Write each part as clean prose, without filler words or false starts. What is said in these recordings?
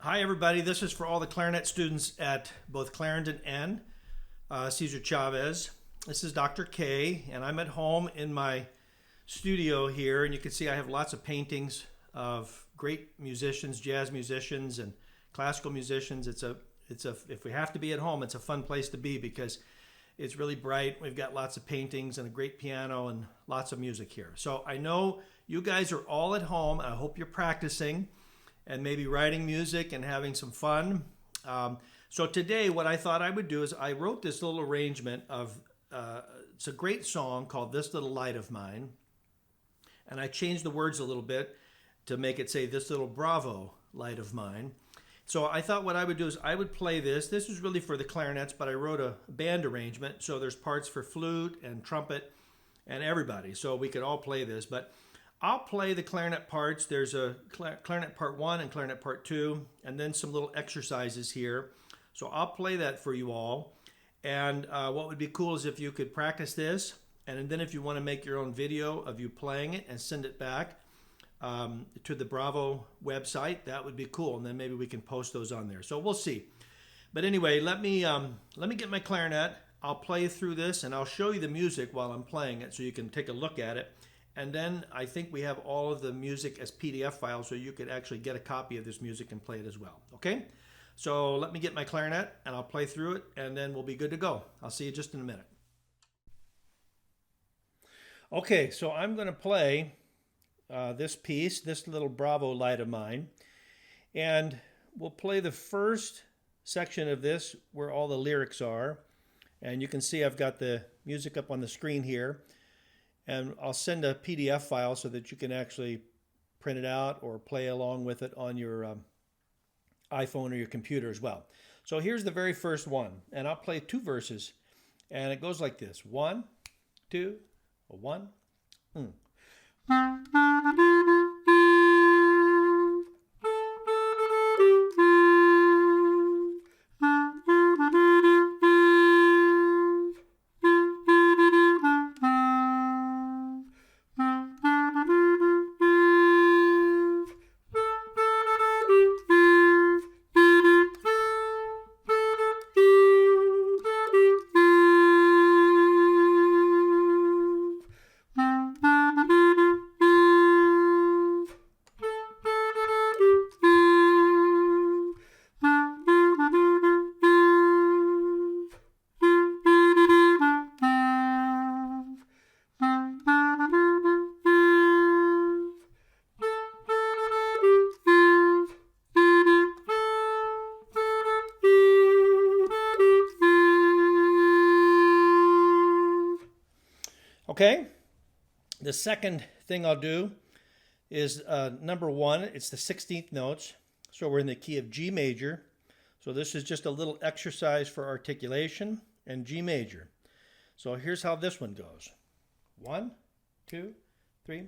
Hi everybody, this is for all the clarinet students at both Clarendon and Cesar Chavez. This is Dr. K, and I'm at home in my studio here, and you can see I have lots of paintings of great musicians, jazz musicians and classical musicians. If we have to be at home, it's a fun place to be because it's really bright. We've got lots of paintings and a great piano and lots of music here. So I know you guys are all at home. I hope you're practicing and maybe writing music and having some fun. So today what I thought I would do is I wrote this little arrangement of, it's a great song called This Little Light of Mine. And I changed the words a little bit to make it say This Little Bravo Light of Mine. So I thought what I would do is I would play this. This is really for the clarinets, but I wrote a band arrangement. So there's parts for flute and trumpet and everybody. So we could all play this, but I'll play the clarinet parts. There's a clarinet part 1 and clarinet part 2, and then some little exercises here. So I'll play that for you all. And what would be cool is if you could practice this, and then if you want to make your own video of you playing it and send it back to the Bravo website, that would be cool. And then maybe we can post those on there. So we'll see. But anyway, let me get my clarinet. I'll play through this, and I'll show you the music while I'm playing it so you can take a look at it. And then I think we have all of the music as PDF files so you could actually get a copy of this music and play it as well. Okay? So let me get my clarinet and I'll play through it and then we'll be good to go. I'll see you just in a minute. Okay, so I'm going to play this piece, This Little Bravo Light of Mine. And we'll play the first section of this where all the lyrics are. And you can see I've got the music up on the screen here. And I'll send a PDF file so that you can actually print it out or play along with it on your iPhone or your computer as well. So here's the very first one, and I'll play 2 verses, and it goes like this: 1, 2, 1. Okay, the second thing I'll do is number 1. It's the 16th notes. So we're in the key of G major. So this is just a little exercise for articulation and G major. So here's how this one goes: 1, 2, 3,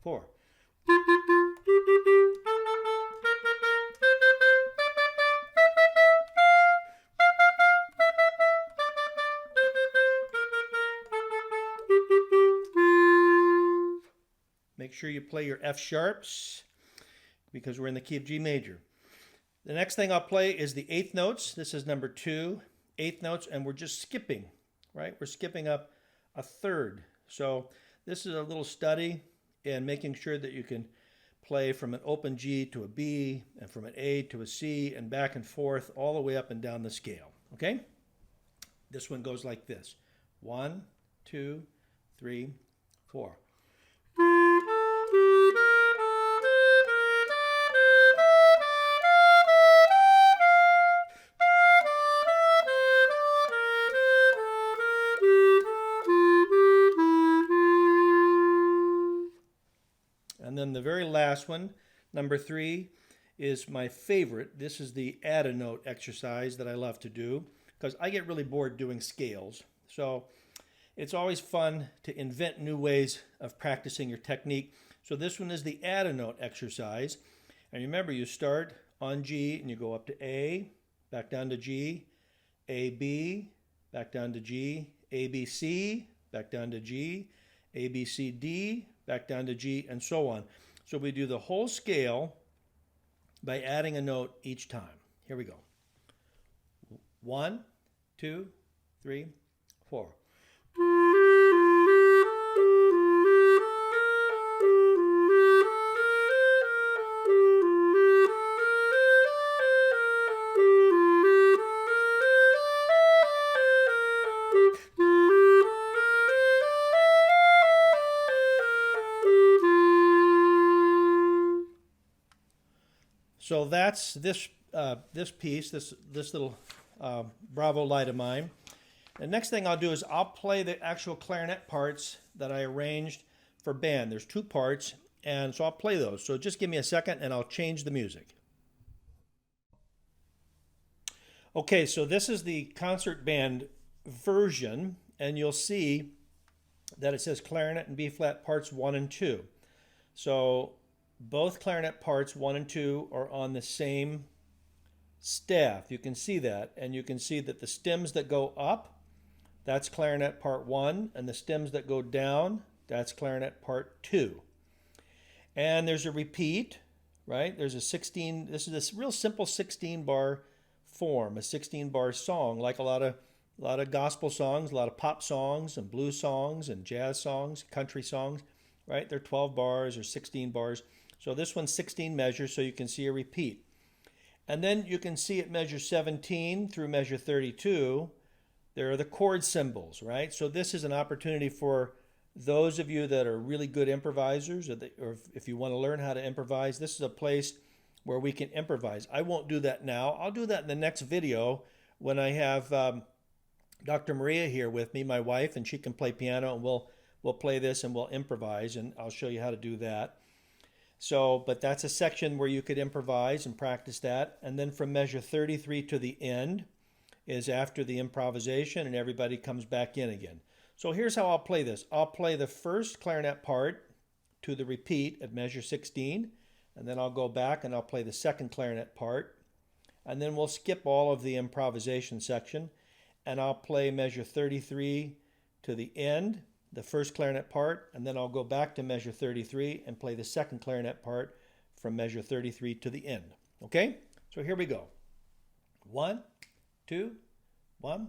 4. Make sure you play your F sharps because we're in the key of G major. The next thing I'll play is the 8th notes. This is number 2, 8th notes, and we're just skipping, right? We're skipping up a third. So this is a little study in making sure that you can play from an open G to a B and from an A to a C and back and forth all the way up and down the scale, okay? This one goes like this: 1, 2, 3, 4. And then the very last one, number 3, is my favorite. This is the add a note exercise that I love to do because I get really bored doing scales. So it's always fun to invent new ways of practicing your technique. So this one is the add a note exercise. And remember, you start on G and you go up to A, back down to G, A, B, back down to G, A, B, C, back down to G, A, B, C, D, back down to G, and so on. So we do the whole scale by adding a note each time. Here we go. 1, 2, 3, 4. So that's this piece, this little Bravo light of mine. The next thing I'll do is I'll play the actual clarinet parts that I arranged for band. There's 2 parts, and so I'll play those. So just give me a second and I'll change the music. Okay, so this is the concert band version, and you'll see that it says clarinet and B flat parts 1 and 2. So both clarinet parts 1 and 2 are on the same staff. You can see that, and you can see that the stems that go up, that's clarinet part 1, and the stems that go down, that's clarinet part 2. And there's a repeat, right? There's a 16, this is a real simple 16 bar form, a 16 bar song, like a lot of gospel songs, a lot of pop songs and blues songs and jazz songs, country songs, right? They're 12 bars or 16 bars. So this one's 16 measures, so you can see a repeat. And then you can see at measure 17 through measure 32, there are the chord symbols, right? So this is an opportunity for those of you that are really good improvisers, or if you want to learn how to improvise, this is a place where we can improvise. I won't do that now. I'll do that in the next video when I have Dr. Maria here with me, my wife, and she can play piano, and we'll play this and we'll improvise, and I'll show you how to do that. So, but that's a section where you could improvise and practice that. And then from measure 33 to the end is after the improvisation, and everybody comes back in again. So here's how I'll play this. I'll play the first clarinet part to the repeat at measure 16, and then I'll go back and I'll play the second clarinet part, and then we'll skip all of the improvisation section, and I'll play measure 33 to the end, the first clarinet part, and then I'll go back to measure 33 and play the second clarinet part from measure 33 to the end. Okay? So here we go. 1, 2, 1,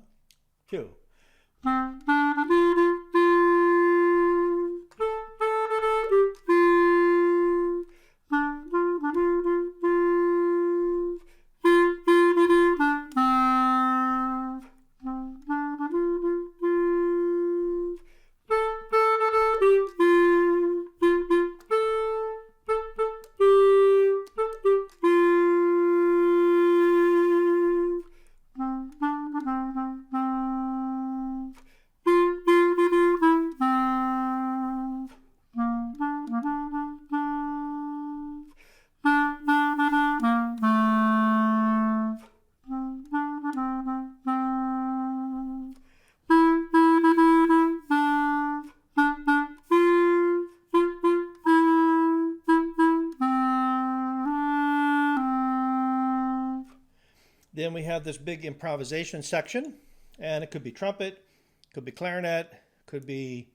2. Then we have this big improvisation section, and it could be trumpet, could be clarinet, could be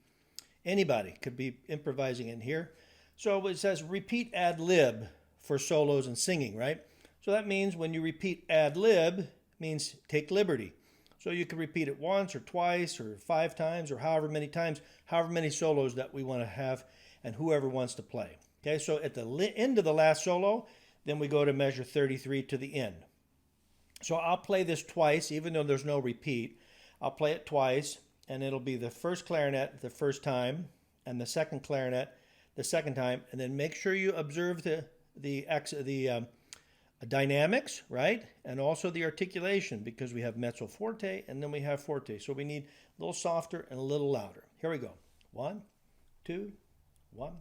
anybody, could be improvising in here. So it says repeat ad lib for solos and singing, right? So that means when you repeat ad lib, means take liberty. So you can repeat it once or twice or 5 times or however many times, however many solos that we want to have and whoever wants to play. Okay, so at the end of the last solo, then we go to measure 33 to the end. So I'll play this twice, even though there's no repeat. I'll play it twice, and it'll be the first clarinet the first time, and the second clarinet the second time, and then make sure you observe the dynamics, right? And also the articulation, because we have mezzo forte and then we have forte. So we need a little softer and a little louder. Here we go. 1, 2, 1.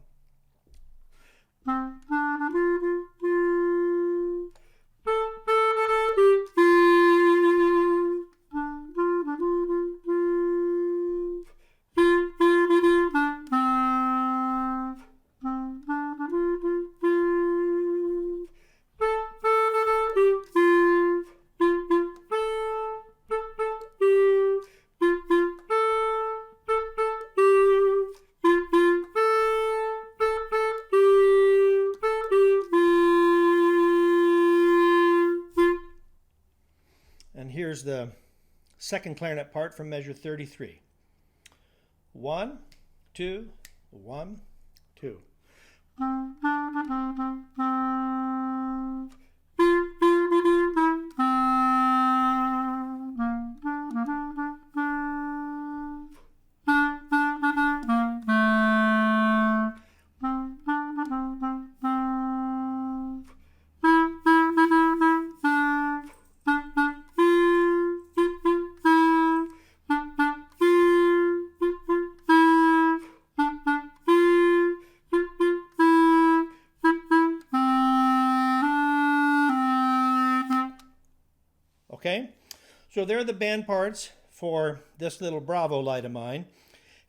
here's the second clarinet part from measure 33. 1, 2, 1, 2. Okay, so there are the band parts for this little Bravo light of mine.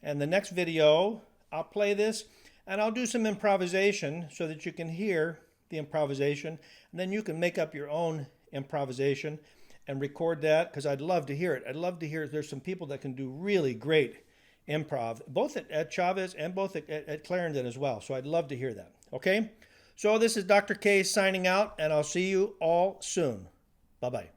And the next video, I'll play this and I'll do some improvisation so that you can hear the improvisation. And then you can make up your own improvisation and record that, because I'd love to hear it. I'd love to hear, there's some people that can do really great improv, both at Chavez and both at Clarendon as well. So I'd love to hear that. Okay, so this is Dr. K signing out, and I'll see you all soon. Bye-bye.